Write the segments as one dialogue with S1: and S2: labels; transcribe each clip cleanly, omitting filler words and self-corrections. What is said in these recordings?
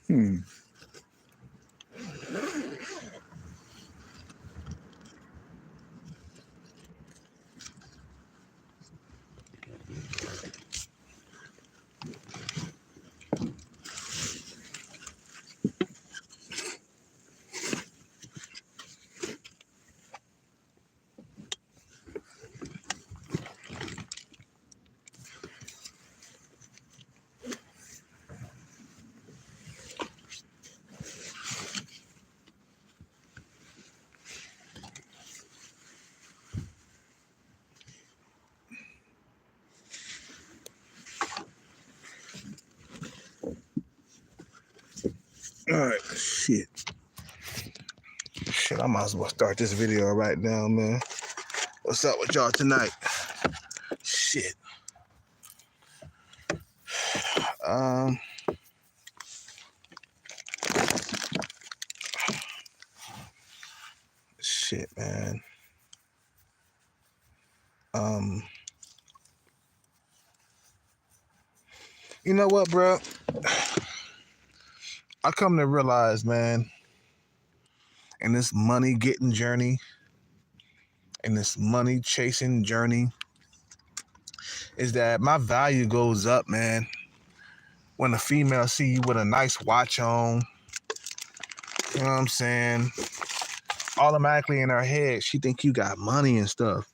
S1: Hmm. All right, shit. Shit, I might as well start this video right now, man. What's up with y'all tonight? Shit. Um, shit, man. Um, you know what, bro? I come to realize, man, in this money getting journey, in this money chasing journey, is that my value goes up, man. When a female see you with a nice watch on, you know what I'm saying? Automatically in her head, she think you got money and stuff.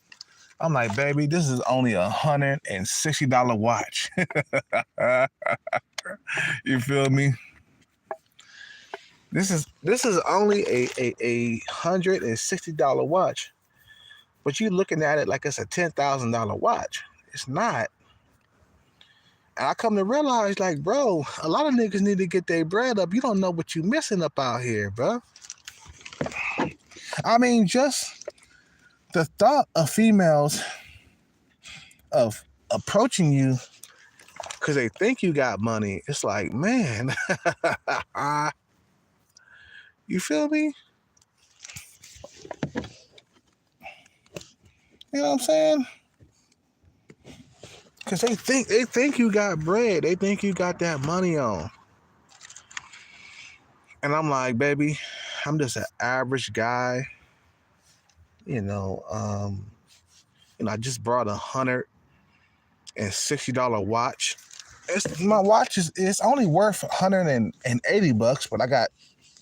S1: I'm like, baby, this is only $160 watch. You feel me? This is only a $160 watch, but you looking at it like it's a $10,000 watch. It's not. And I come to realize, like, bro, a lot of niggas need to get their bread up. You don't know what you missing up out here, bro. I mean, just the thought of females of approaching you because they think you got money. It's like, man, you feel me? You know what I'm saying? Because they think you got bread. They think you got that money on. And I'm like, baby, I'm just an average guy. You know, I just brought $160 watch. My watch is it's only worth $180, but I got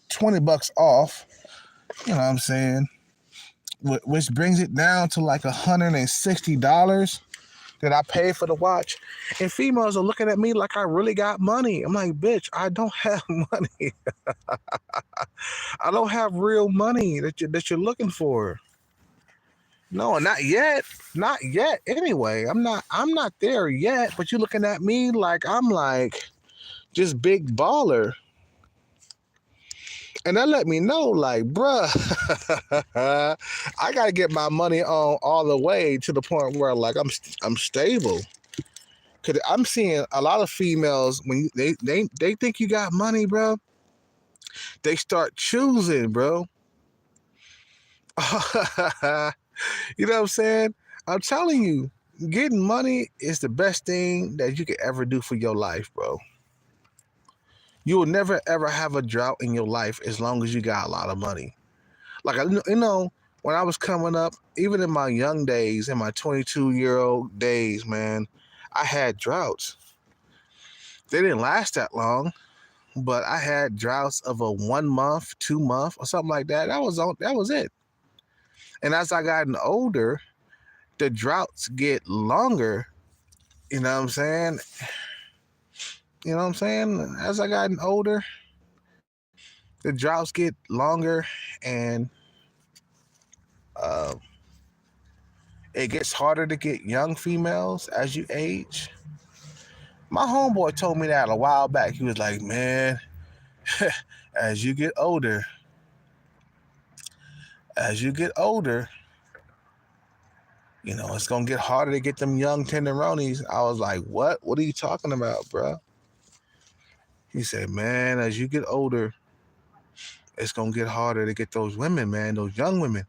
S1: $20 off. You know what I'm saying? Which brings it down to like $160 that I paid for the watch. And females are looking at me like I really got money. I'm like, bitch, I don't have money. I don't have real money that you're looking for. No, not yet. Not yet. Anyway, I'm not there yet, but you're looking at me like I'm like just big baller. And that let me know, like, bruh, I gotta get my money on all the way to the point where like I'm stable. Cause I'm seeing a lot of females when they think you got money, bro. They start choosing, bro. You know what I'm saying? I'm telling you, getting money is the best thing that you could ever do for your life, bro. You will never ever have a drought in your life as long as you got a lot of money. Like, when I was coming up, even in my young days, in my 22-year-old days, man, I had droughts. They didn't last that long, but I had droughts of a 1 month, 2 month, or something like that. That was it. And as I gotten older, the droughts get longer. You know what I'm saying? You know what I'm saying? As I gotten older, the droughts get longer, and uh, it gets harder to get young females as you age. My homeboy told me that a while back. He was like, man, as you get older, as you get older, it's going to get harder to get them young tenderonis. I was like, what? What are you talking about, bro? He said, man, as you get older, it's going to get harder to get those women, man, those young women.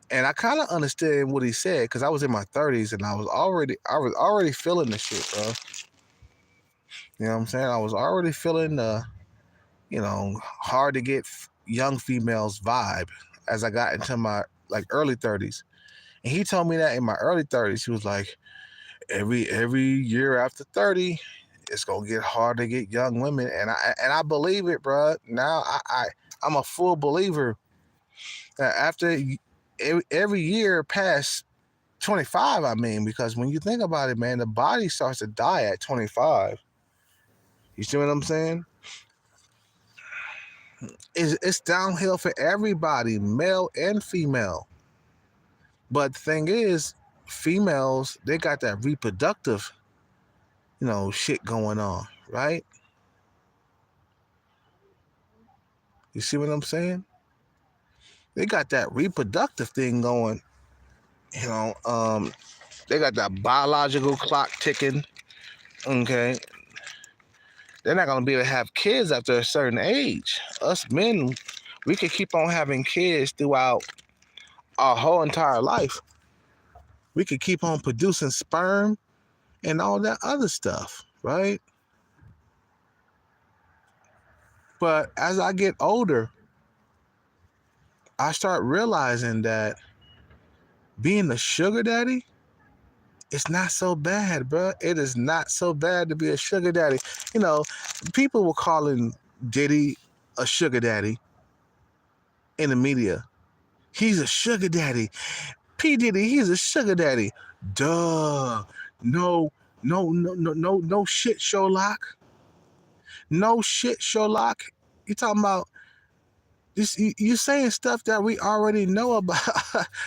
S1: And I kind of understood what he said because I was in my 30s and I was already feeling the shit, bro. You know what I'm saying? I was already feeling hard to get young females vibe as I got into my like early 30s. And he told me that in my early 30s, he was like, every year after 30, it's gonna get hard to get young women, and I believe it, bro. Now I'm a full believer that after every year past 25, I mean, because when you think about it, man, the body starts to die at 25. You see what I'm saying? It's downhill for everybody, male and female. But the thing is, females, they got that reproductive, shit going on, right? You see what I'm saying? They got that reproductive thing going. They got that biological clock ticking. Okay, they're not gonna be able to have kids after a certain age. Us men, we could keep on having kids throughout our whole entire life. We could keep on producing sperm and all that other stuff, right? But as I get older, I start realizing that being a sugar daddy, it's not so bad, bro. It is not so bad to be a sugar daddy. People were calling Diddy a sugar daddy in the media. He's a sugar daddy. P. Diddy, he's a sugar daddy. Duh. No shit, Sherlock. No shit, Sherlock. You talking about this? You saying stuff that we already know about.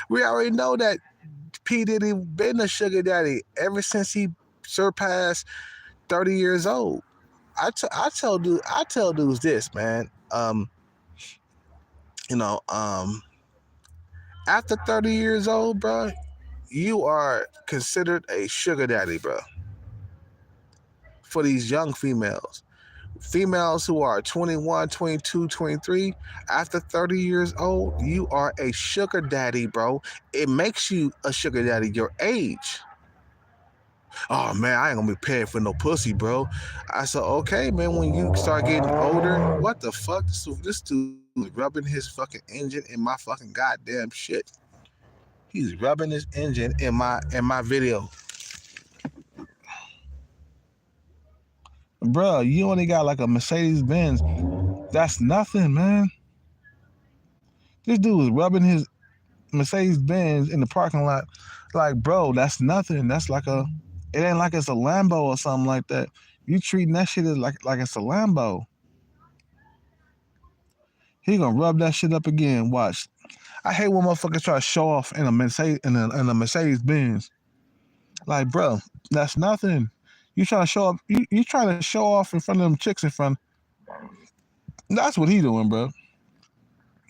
S1: We already know that P. Diddy been a sugar daddy ever since he surpassed 30 years old. I tell dudes this, man. After 30 years old, bro, you are considered a sugar daddy, bro. For these young females. Females who are 21, 22, 23, after 30 years old, you are a sugar daddy, bro. It makes you a sugar daddy your age. Oh man, I ain't gonna be paying for no pussy, bro. I said, okay, man, when you start getting older, what the fuck? This dude is rubbing his fucking engine in my fucking goddamn shit. He's rubbing his engine in my video. Bro, you only got like a Mercedes Benz. That's nothing, man. This dude was rubbing his Mercedes Benz in the parking lot. Like, bro, that's nothing. That's like it ain't like it's a Lambo or something like that. You treating that shit as like it's a Lambo. He gonna rub that shit up again. Watch. I hate when motherfuckers try to show off in a Mercedes Benz. Like, bro, that's nothing. You trying to show up? You trying to show off in front of them chicks in front? That's what he doing, bro.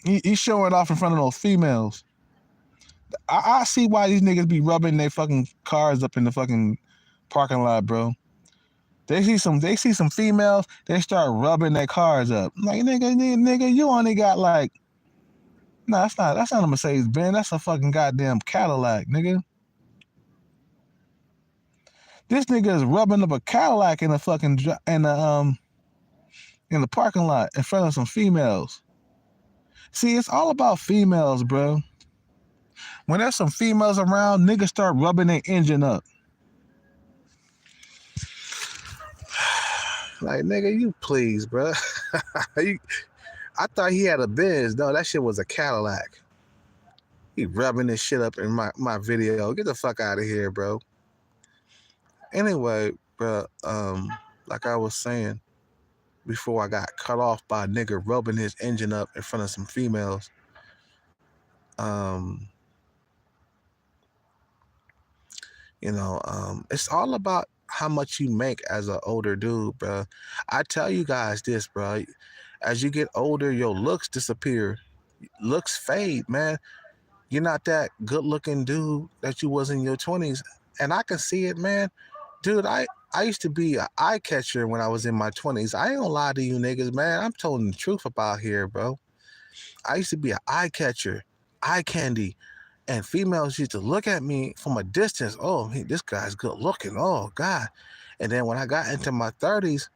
S1: He's showing off in front of those females. I see why these niggas be rubbing their fucking cars up in the fucking parking lot, bro. They see some females, they start rubbing their cars up. Like, nigga, you only got like, nah, that's not a Mercedes Benz. That's a fucking goddamn Cadillac, nigga. This nigga is rubbing up a Cadillac in the parking lot in front of some females. See, it's all about females, bro. When there's some females around, niggas start rubbing their engine up. Like, nigga, you please, bro. I thought he had a Benz. No, that shit was a Cadillac. He rubbing this shit up in my video. Get the fuck out of here, bro. Anyway, bro, like I was saying before I got cut off by a nigga rubbing his engine up in front of some females. It's all about how much you make as an older dude, bro. I tell you guys this, bro. As you get older, your looks disappear. Looks fade, man. You're not that good-looking dude that you was in your 20s. And I can see it, man. Dude, I used to be an eye catcher when I was in my 20s. I ain't gonna lie to you niggas, man. I'm telling the truth about here, bro. I used to be an eye catcher, eye candy. And females used to look at me from a distance. Oh, this guy's good looking. Oh, God. And then when I got into my 30s,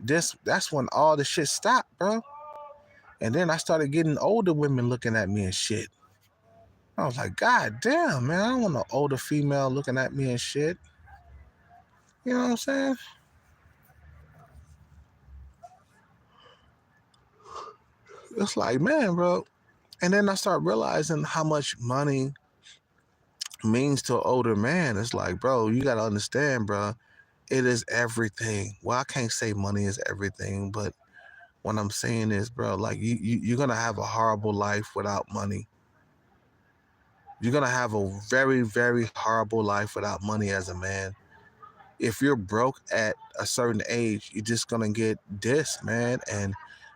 S1: that's when all the shit stopped, bro. And then I started getting older women looking at me and shit. I was like, God damn, man, I don't want no older female looking at me and shit. You know what I'm saying? It's like, man, bro. And then I start realizing how much money means to an older man. It's like, bro, you gotta understand, bro. It is everything. Well, I can't say money is everything, but what I'm saying is, bro, like you're gonna have a horrible life without money. You're gonna have a very, very horrible life without money as a man. If you're broke at a certain age, you're just gonna get dissed, man. And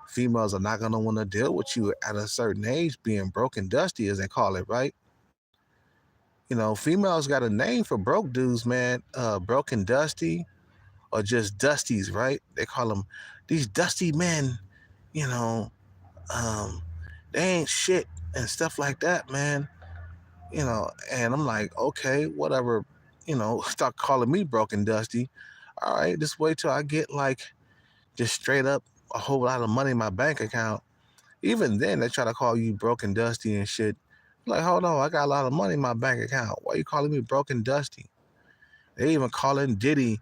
S1: females are not gonna want to deal with you at a certain age, being broke and dusty, as they call it, right? You know, females got a name for broke dudes, man. Broke and dusty, or just dusties, right? They call them these dusty men. You know, um, they ain't shit and stuff like that, man. You know, and I'm like, okay, whatever. You know, start calling me broke and dusty. All right, just wait till I get like just straight up a whole lot of money in my bank account. Even then, they try to call you broke and dusty and shit. Like, hold on, I got a lot of money in my bank account. Why are you calling me broke and dusty? They even calling Diddy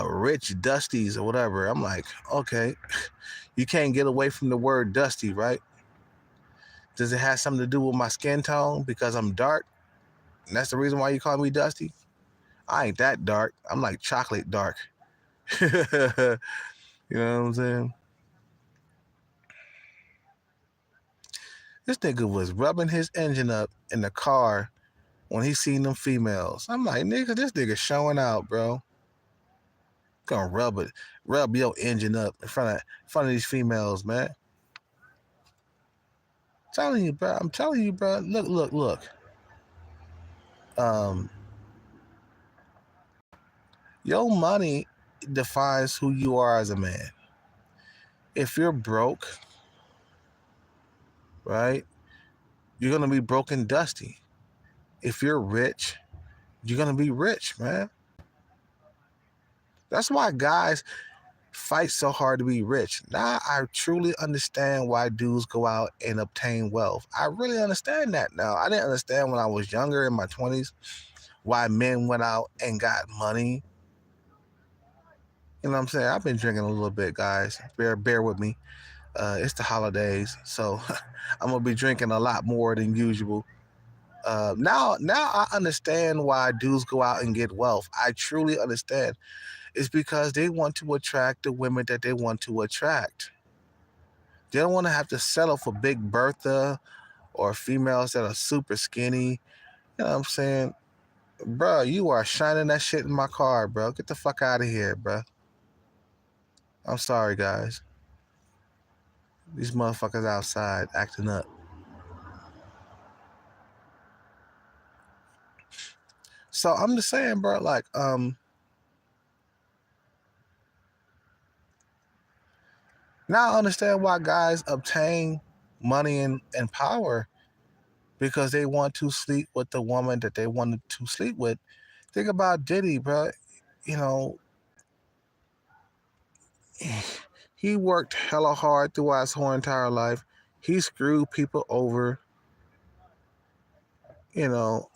S1: rich dusties or whatever. I'm like, okay, you can't get away from the word dusty, right? Does it have something to do with my skin tone because I'm dark? And that's the reason why you call me dusty? I ain't that dark. I'm like chocolate dark. You know what I'm saying? This nigga was rubbing his engine up in the car when he seen them females. I'm like, nigga, this nigga showing out, bro. Gonna rub your engine up in front of these females, man. Telling you, bro. I'm telling you, bro. Look. Um, your money defines who you are as a man. If you're broke, right, you're gonna be broke and dusty. If you're rich, you're gonna be rich, man. That's why guys fight so hard to be rich. Now I truly understand why dudes go out and obtain wealth. I really understand that now. I didn't understand when I was younger in my 20s why men went out and got money. You know what I'm saying? I've been drinking a little bit, guys. Bear with me. It's the holidays, so I'm gonna be drinking a lot more than usual. Now I understand why dudes go out and get wealth. I truly understand. It's because they want to attract the women that they want to attract. They don't want to have to settle for Big Bertha or females that are super skinny. You know what I'm saying? Bro, you are shining that shit in my car, bro. Get the fuck out of here, bro. I'm sorry, guys. These motherfuckers outside acting up. So I'm just saying, bro, like, now I understand why guys obtain money and power because they want to sleep with the woman that they wanted to sleep with. Think about Diddy, bro. You know, he worked hella hard throughout his whole entire life. He screwed people over. You know,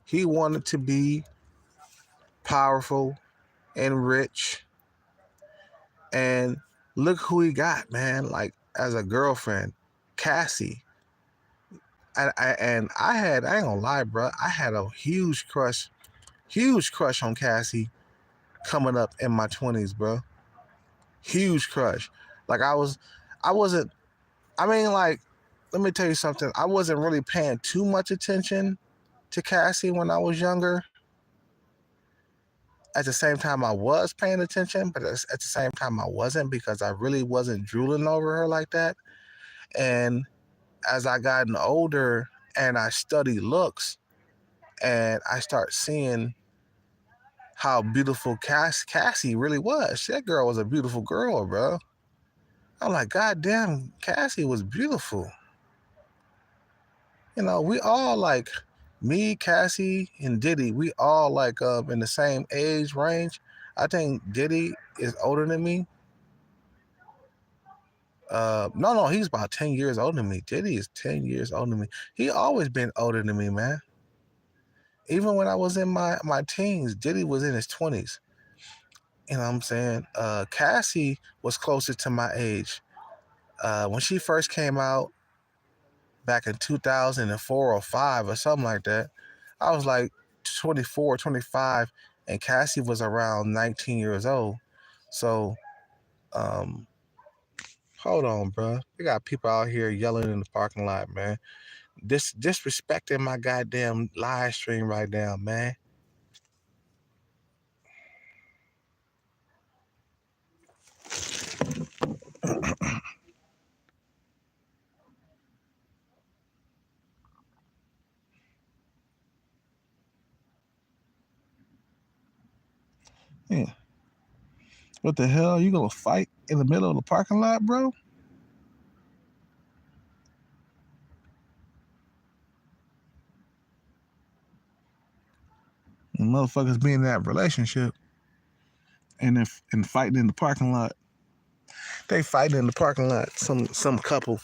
S1: he wanted to be powerful and rich. And look who he got, man. Like, as a girlfriend, Cassie. And I ain't gonna lie, bro. I had a huge crush on Cassie coming up in my 20s, bro. Huge crush. Like I wasn't, I mean, like, let me tell you something. I wasn't really paying too much attention to Cassie when I was younger. At the same time, I was paying attention, but at the same time, I wasn't because I really wasn't drooling over her like that. And as I gotten older and I study looks and I start seeing how beautiful Cassie really was. That girl was a beautiful girl, bro. I'm like, God damn, Cassie was beautiful. You know, we all like me, Cassie, and Diddy. We all like in the same age range. I think Diddy is older than me. No, he's about 10 years older than me. Diddy is 10 years older than me. He always been older than me, man. Even when I was in my teens, Diddy was in his 20s. You know what I'm saying? Cassie was closer to my age. When she first came out back in 2004 or 5 or something like that, I was like 24, 25, and Cassie was around 19 years old. So, um, hold on, bro. We got people out here yelling in the parking lot, man. Disrespecting my goddamn live stream right now, man. Yeah. What the hell? You gonna fight in the middle of the parking lot, bro? And motherfuckers be in that relationship and fighting in the parking lot. They fighting in the parking lot. Some couple.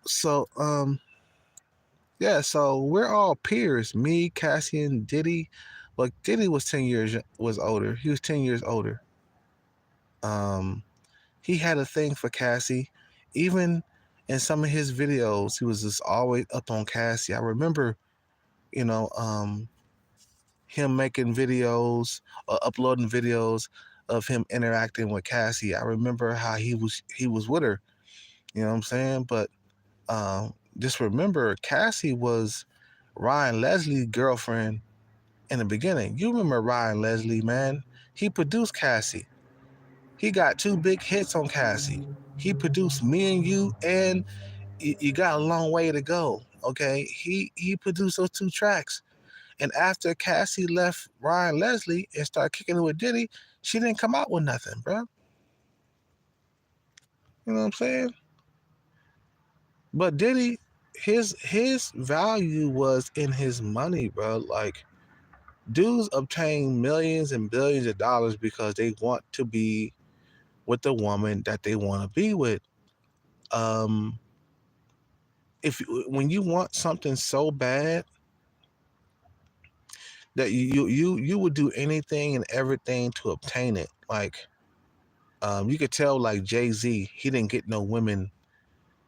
S1: So yeah. So we're all peers. Me, Cassie, and Diddy. But Diddy was 10 years older. He was 10 years older. Um, he had a thing for Cassie. Even in some of his videos, he was just always up on Cassie. I remember, you know, him making videos or uploading videos of him interacting with Cassie. I remember how he was with her. You know what I'm saying? But just remember, Cassie was Ryan Leslie's girlfriend in the beginning. You remember Ryan Leslie, man? He produced Cassie. He got 2 big hits on Cassie. He produced Me and You and You Got a Long Way to Go. Okay, he produced those 2 tracks. And after Cassie left Ryan Leslie and started kicking it with Diddy, she didn't come out with nothing, bro. You know what I'm saying? But Diddy, his value was in his money, bro. Like, dudes obtain millions and billions of dollars because they want to be with the woman that they want to be with. Um, if when you want something so bad that you would do anything and everything to obtain it, like you could tell, like Jay-Z, he didn't get no women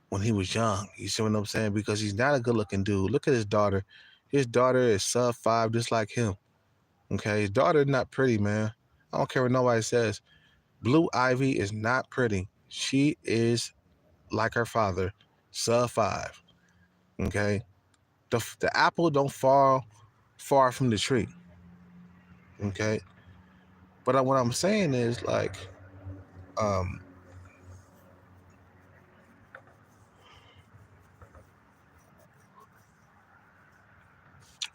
S1: when he was young. You see what I'm saying? Because he's not a good-looking dude. Look at his daughter. His daughter is sub 5, just like him. Okay, his daughter is not pretty, man. I don't care what nobody says. Blue Ivy is not pretty. She is like her father, sub 5. Okay, the apple don't fall far from the tree. Okay, but what I'm saying is, like, um,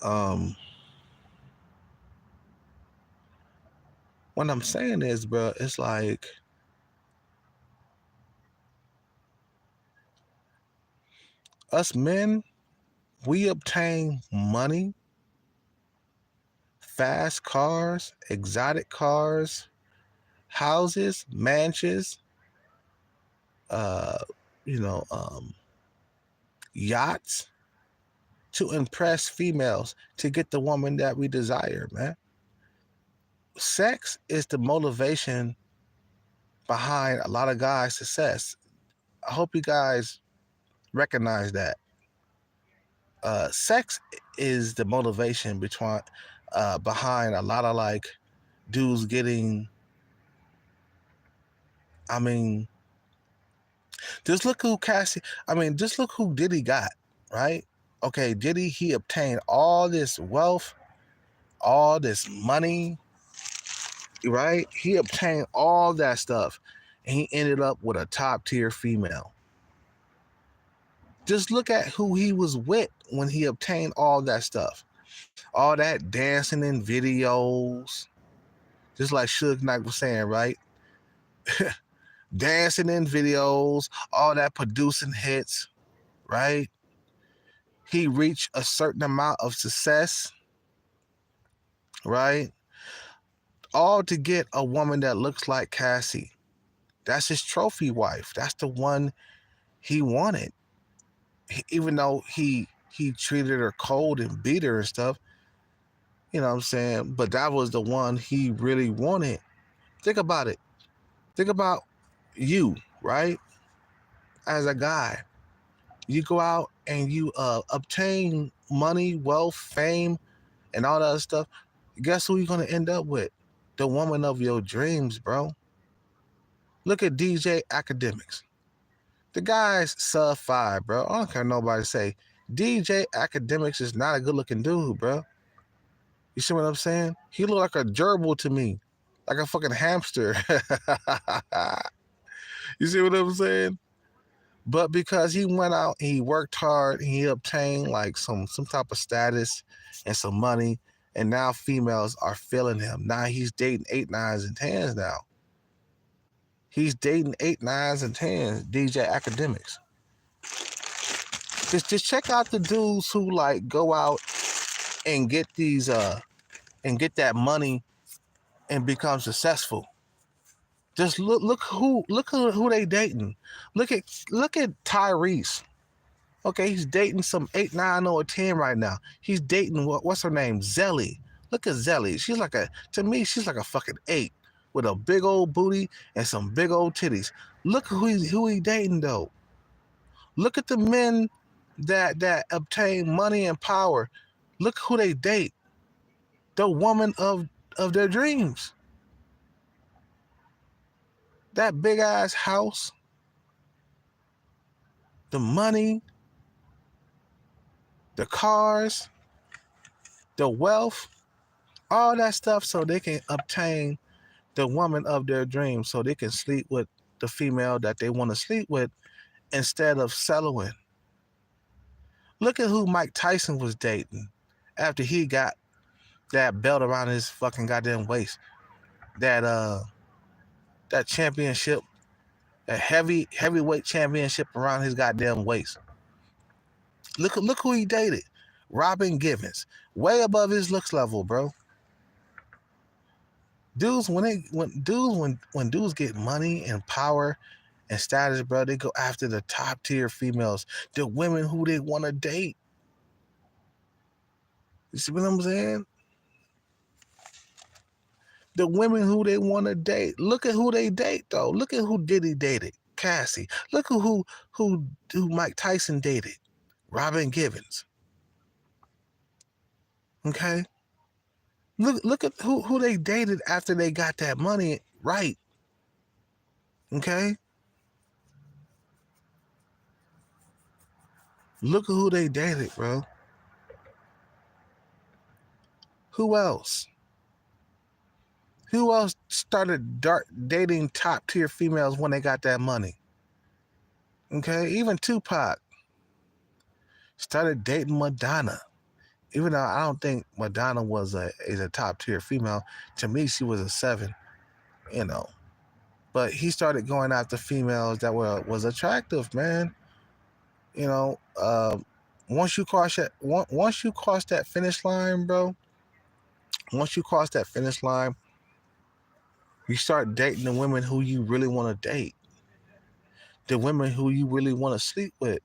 S1: um, what I'm saying is, bro, it's like us men, we obtain money, fast cars, exotic cars, houses, mansions, uh, you know, yachts to impress females to get the woman that we desire, man. Sex is the motivation behind a lot of guys' success. I hope you guys recognize that. Sex is the motivation behind a lot of, like, dudes getting. I mean, just look who Cassie. I mean, just look who Diddy got, right? Okay, Diddy, he obtained all this wealth, all this money, right? He obtained all that stuff, and he ended up with a top tier female. Just look at who he was with when he obtained all that stuff. All that dancing in videos, just like Suge Knight was saying, right? Dancing in videos, all that producing hits, right? He reached a certain amount of success, right? All to get a woman that looks like Cassie. That's his trophy wife. That's the one he wanted. Even though he treated her cold and beat her and stuff, you know what I'm saying? But that was the one he really wanted. Think about it. Think about you, right? As a guy, you go out and you obtain money, wealth, fame, and all that other stuff. Guess who you're gonna end up with? The woman of your dreams, bro. Look at DJ Academics. The guy's sub 5, bro. I don't care what nobody say. DJ Academics is not a good looking dude, bro. You see what I'm saying? He look like a gerbil to me, like a fucking hamster. You see what I'm saying? But because he went out, he worked hard, he obtained like some type of status and some money, and now females are feeling him. Now he's dating 8, 9s, and 10s now. He's dating 8, 9s, and 10s, DJ Academics. Just check out the dudes who like go out and get these and get that money and become successful. Just look who they dating. Look at Tyrese. Okay, he's dating some 8, 9, or 10 right now. He's dating what's her name? Zelly. Look at Zelly. To me, she's like a fucking 8 with a big old booty and some big old titties. Look who he dating though. Look at the men that obtain money and power. Look who they date. The woman of their dreams. That big ass house, the money, the cars, the wealth, all that stuff so they can obtain the woman of their dreams, so they can sleep with the female that they want to sleep with instead of settling. Look at who Mike Tyson was dating after he got that belt around his fucking goddamn waist. That championship, that heavyweight championship around his goddamn waist. Look who he dated. Robin Givens. Way above his looks level, bro. Dudes, when dudes get money and power and status, bro, they go after the top tier females, the women who they want to date. You see what I'm saying? The women who they want to date. Look at who they date, though. Look at who Diddy dated. Cassie. Look at who Mike Tyson dated. Robin Givens. Okay? Look at who they dated after they got that money right. Okay? Look at who they dated, bro. Who else? Who else started dating top tier females when they got that money? Okay, even Tupac started dating Madonna. Even though I don't think Madonna is a top tier female, to me she was a 7, you know. But he started going after females that was attractive, man. You know, once you cross that finish line, bro. Once you cross that finish line, you start dating the women who you really want to date. The women who you really want to sleep with.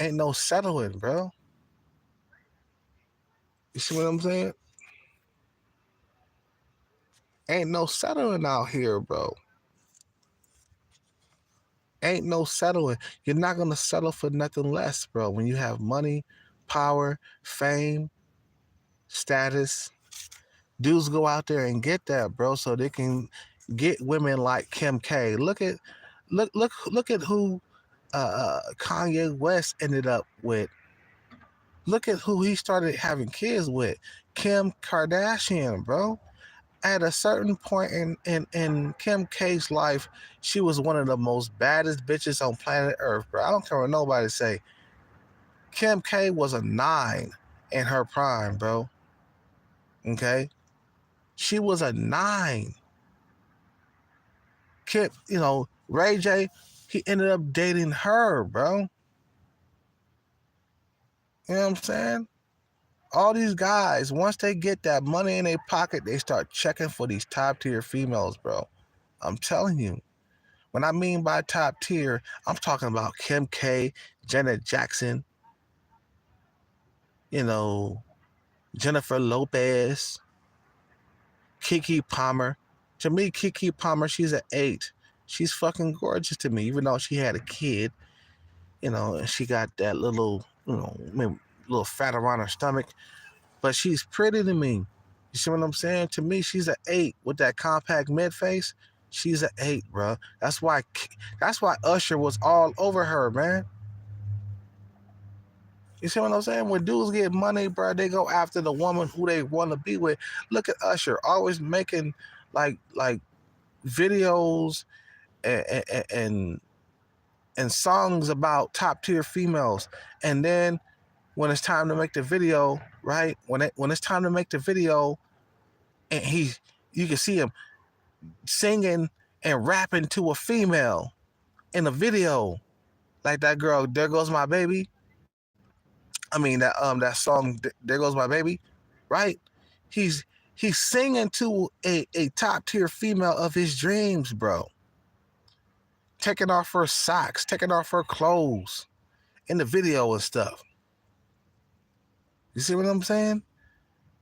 S1: Ain't no settling, bro. You see what I'm saying? Ain't no settling out here, bro. Ain't no settling. You're not going to settle for nothing less, bro. When you have money, power, fame, status, dudes go out there and get that, bro, so they can get women like Kim K. Look at who Kanye West ended up with. Look at who he started having kids with. Kim Kardashian, bro. At a certain point in Kim K's life, she was one of the most baddest bitches on planet Earth, bro. I don't care what nobody say. Kim K was a 9 in her prime, bro. Okay? She was a 9. Kim, Ray J, he ended up dating her, bro. You know what I'm saying? All these guys, once they get that money in their pocket, they start checking for these top tier females, bro. I'm telling you. When I mean by top tier, I'm talking about Kim K, Janet Jackson, you know, Jennifer Lopez, Keke Palmer. To me, Keke Palmer, she's an 8. She's fucking gorgeous to me, even though she had a kid, and she got that little, little fat around her stomach. But she's pretty to me. You see what I'm saying? To me, she's an 8 with that compact mid face. She's an 8, bro. That's why Usher was all over her, man. You see what I'm saying? When dudes get money, bro, they go after the woman who they want to be with. Look at Usher, always making like videos and and songs about top tier females, and then when it's time to make the video, right? When it's time to make the video, and you can see him singing and rapping to a female in a video, like that girl, "There Goes My Baby." I mean that song, "There Goes My Baby," right? He's he's singing to a top tier female of his dreams, bro. Taking off her socks, taking off her clothes in the video and stuff. You see what I'm saying?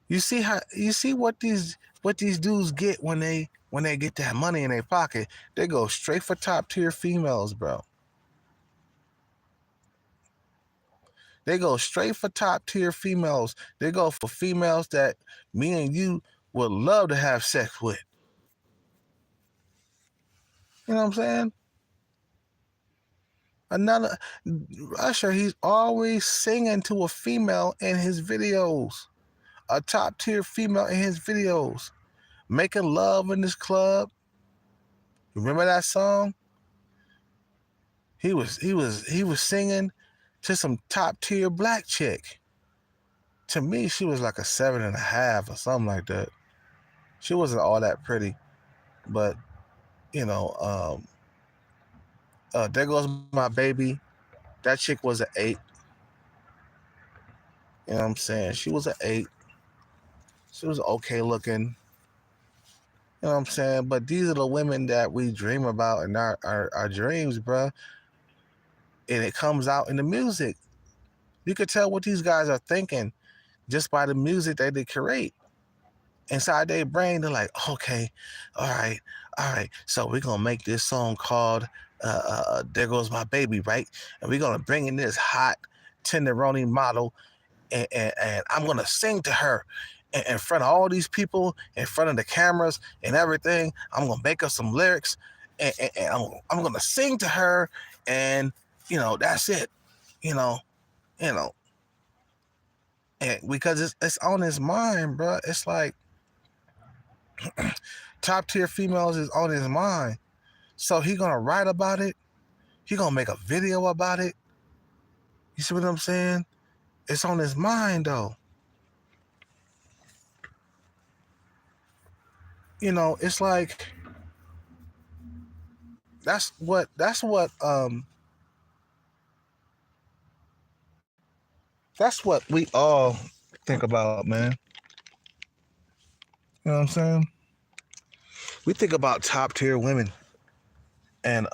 S1: You see what these dudes get when they get that money in their pocket. They go straight for top tier females, bro. They go straight for top tier females. They go for females that me and you would love to have sex with. You know what I'm saying? Another Usher, he's always singing to a female in his videos. A top tier female in his videos. Making love in this club. Remember that song? He was singing to some top tier black chick. To me, she was like a 7.5 or something like that. She wasn't all that pretty, but you know, There Goes My Baby. That chick was an 8. You know what I'm saying? She was an 8. She was okay looking. You know what I'm saying? But these are the women that we dream about in our dreams, bruh. And it comes out in the music. You could tell what these guys are thinking just by the music that they create. Inside their brain, they're like, okay, all right. So we're gonna make this song called "There Goes My Baby," right? And we're gonna bring in this hot tenderoni model, and I'm gonna sing to her in front of all these people, in front of the cameras and everything. I'm gonna make up some lyrics, and I'm gonna sing to her, and that's it. You know, you know, and because it's on his mind, bro. It's like top tier females is on his mind. So he gonna write about it. He gonna make a video about it. You see what I'm saying? It's on his mind though. It's like that's what we all think about, man. You know what I'm saying? We think about top tier women, and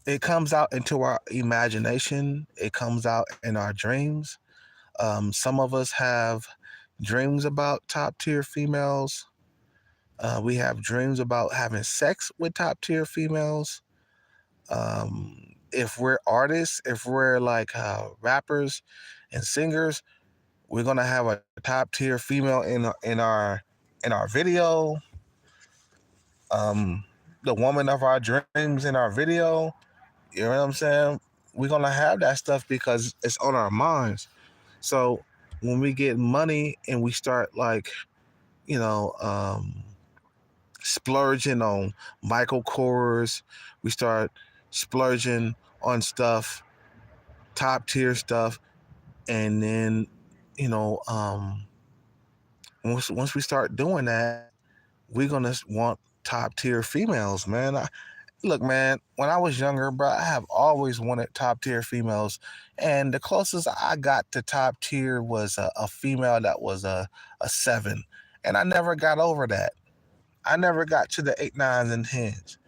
S1: it comes out into our imagination. It comes out in our dreams. Some of us have dreams about top tier females. We have dreams about having sex with top tier females. If we're artists, if we're like rappers and singers, we're gonna have a top tier female in our video. The woman of our dreams in our video. You know what I'm saying? We're gonna have that stuff because it's on our minds. So when we get money and we start like, you know, splurging on Michael Kors, we start splurging on stuff, top tier stuff, and then, you know, once we start doing that, we're gonna want top tier females, man. Look, man, when I was younger, bro, I have always wanted top tier females, and the closest I got to top tier was a female that was a seven, and I never got over that. I never got to the eight, nines, and tens.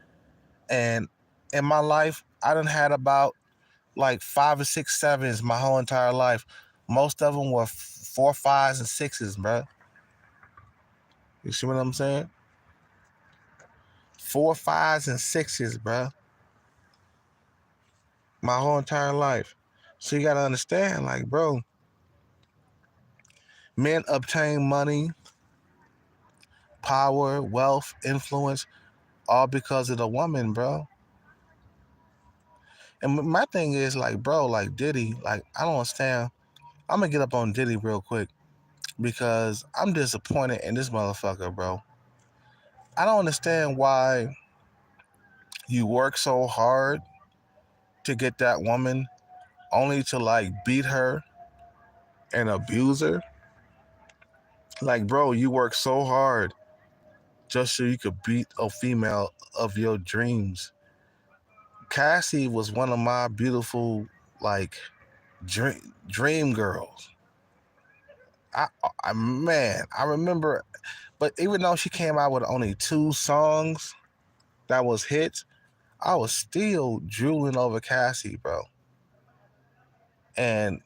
S1: And in my life, I done had about like five or six sevens my whole entire life. Most of them were four, fives, and sixes, bro. You see what I'm saying? Four, fives, and sixes, bro. My whole entire life. So you gotta understand, like, bro, men obtain money, power, wealth, influence, all because of the woman, bro. And my thing is, like, bro, like Diddy, like, I don't understand. I'm gonna get up on Diddy real quick because I'm disappointed in this motherfucker, bro. I don't understand why you work so hard to get that woman only to like beat her and abuse her. Like, bro, you work so hard just so you could beat a female of your dreams. Cassie was one of my beautiful, like, dream girls. Man, I remember, but even though she came out with only two songs that was hits, I was still drooling over Cassie, bro. And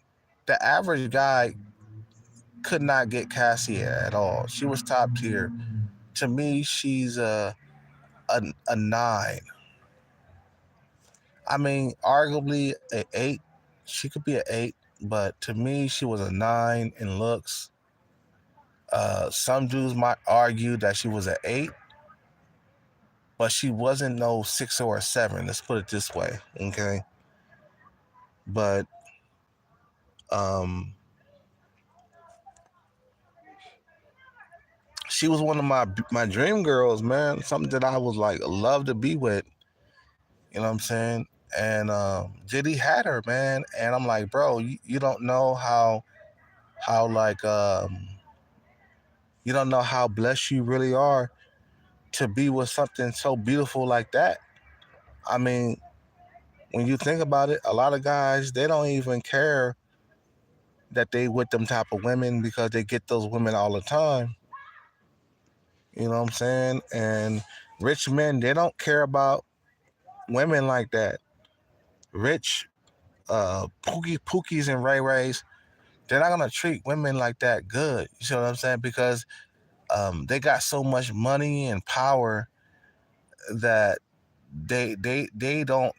S1: the average guy could not get Cassie at all. She was top tier. To me, she's a nine. I mean, arguably an eight. She could be an eight, but to me, she was a nine in looks. Some dudes might argue that she was an eight, but she wasn't no six or a seven. Let's put it this way, okay? But um, she was one of my dream girls, man. Something that I was like love to be with. You know what I'm saying? And Diddy had her, man. And I'm like, bro, you don't know how like you don't know how blessed you really are to be with something so beautiful like that. I mean, when you think about it, a lot of guys they don't even care that they with them type of women because they get those women all the time. You know what I'm saying? And rich men they don't care about women like that. Rich Pookies and Ray Rays, they're not gonna treat women like that good. You see what I'm saying? Because they got so much money and power that they don't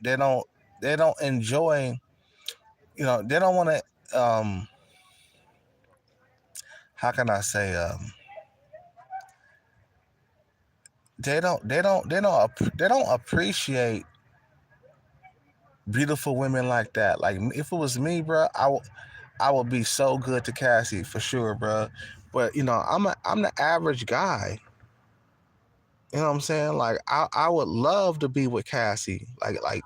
S1: enjoy. You know, they don't want to. How can I say? They don't appreciate beautiful women like that. Like if it was me, bro, I would be so good to Cassie for sure, bro. But you know, I'm the average guy. You know what I'm saying? Like I would love to be with Cassie, like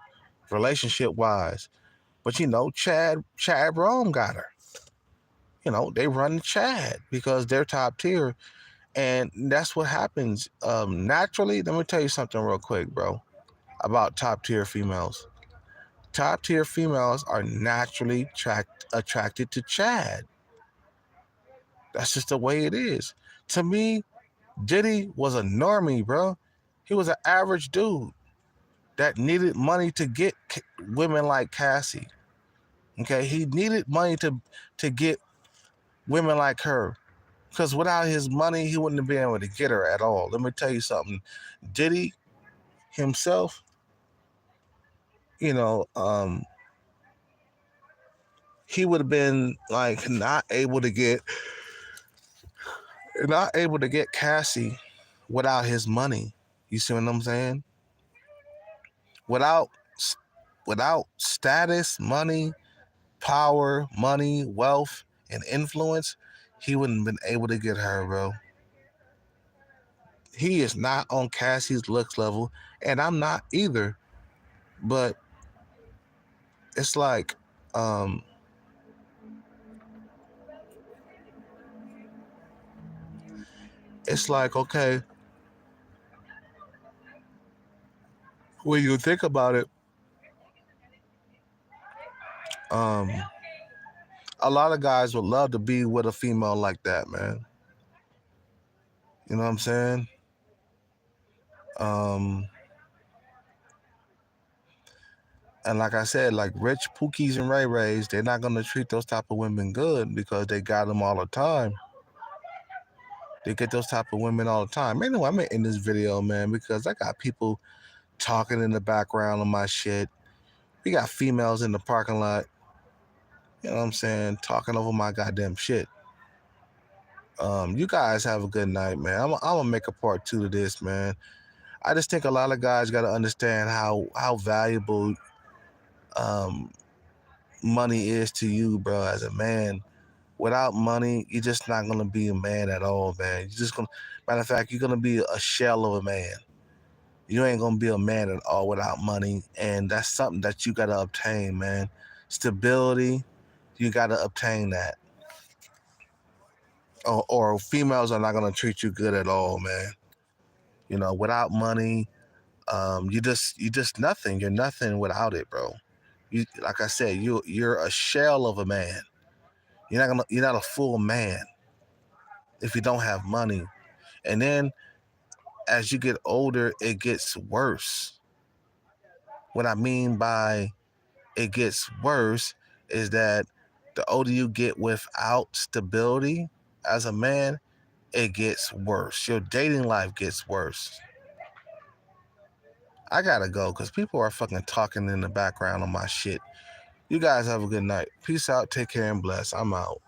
S1: relationship wise. But you know, Chad Rome got her. You know, they run Chad because they're top tier. And that's what happens. Naturally, let me tell you something real quick, bro, about top tier females. Top tier females are naturally attracted to Chad. That's just the way it is. To me, Diddy was a normie, bro. He was an average dude that needed money to get women like Cassie. Okay, he needed money to get women like her. Because without his money, he wouldn't have been able to get her at all. Let me tell you something. Diddy himself, you know, he would have been like not able to get Cassie without his money. You see what I'm saying? Without without status, money, power, money, wealth, and influence, he wouldn't have been able to get her, bro. He is not on Cassie's looks level, and I'm not either. But it's like, um, okay, when you think about it, um, a lot of guys would love to be with a female like that, man. You know what I'm saying? Um, and like I said, like rich Pookies and Ray Rays, they're not gonna treat those type of women good because they got them all the time. They get those type of women all the time. Anyway, I'm in this video, man, because I got people talking in the background of my shit. We got females in the parking lot, you know what I'm saying, talking over my goddamn shit. You guys have a good night, man. I'm gonna make a part 2 to this, man. I just think a lot of guys got to understand how valuable um, money is to you, bro, as a man. Without money, you're just not gonna be a man at all, man. You're just gonna, matter of fact, you're gonna be a shell of a man. You ain't gonna be a man at all without money, and that's something that you gotta obtain, man. Stability, you gotta obtain that. Or females are not gonna treat you good at all, man. You know, without money, you just nothing. You're nothing without it, bro. You, like I said, you're a shell of a man. You're not a full man if you don't have money. And then as you get older, it gets worse. What I mean by it gets worse is that the older you get without stability as a man, it gets worse. Your dating life gets worse. I gotta go because people are fucking talking in the background on my shit. You guys have a good night. Peace out, take care, and bless. I'm out.